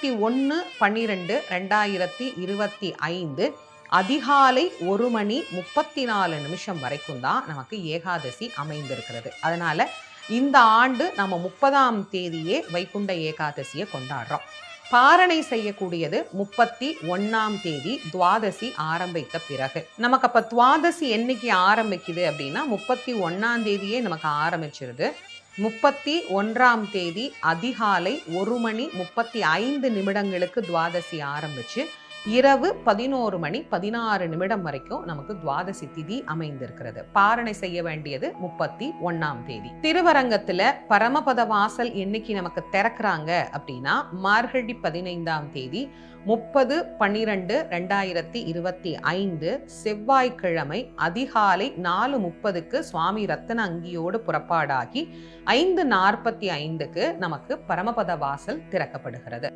31/12/2025 அதிகாலை 1:34 வரைக்கும் தான் நமக்கு ஏகாதசி அமைந்திருக்கிறது. அதனால இந்த ஆண்டு நம்ம 30ஆம் தேதியே வைகுண்ட ஏகாதசியை கொண்டாடுறோம். பாரணை செய்யக்கூடியது 31ஆம் தேதி துவாதசி ஆரம்பித்த பிறகு. நமக்கு அப்ப துவாதசி என்னைக்கு ஆரம்பிக்குது அப்படின்னா 31ஆம் தேதியே நமக்கு ஆரம்பிச்சிருது. 31ஆம் தேதி அதிகாலை 1:35 துவாதசி ஆரம்பிச்சு இரவு 11:16 வரைக்கும் நமக்கு துவாதசி திதி அமைந்திருக்கிறது. பாரணை செய்ய வேண்டியது 31ஆம் தேதி. திருவரங்கத்துல பரமபத வாசல் என்னைக்கு நமக்கு திறக்கிறாங்க அப்படின்னா மார்கழி 15ஆம் தேதி 30/12/2025 செவ்வாய்க்கிழமை அதிகாலை 4:30 சுவாமி ரத்தன அங்கியோடு புறப்பாடாகி 5:45 நமக்கு பரமபத வாசல் திறக்கப்படுகிறது.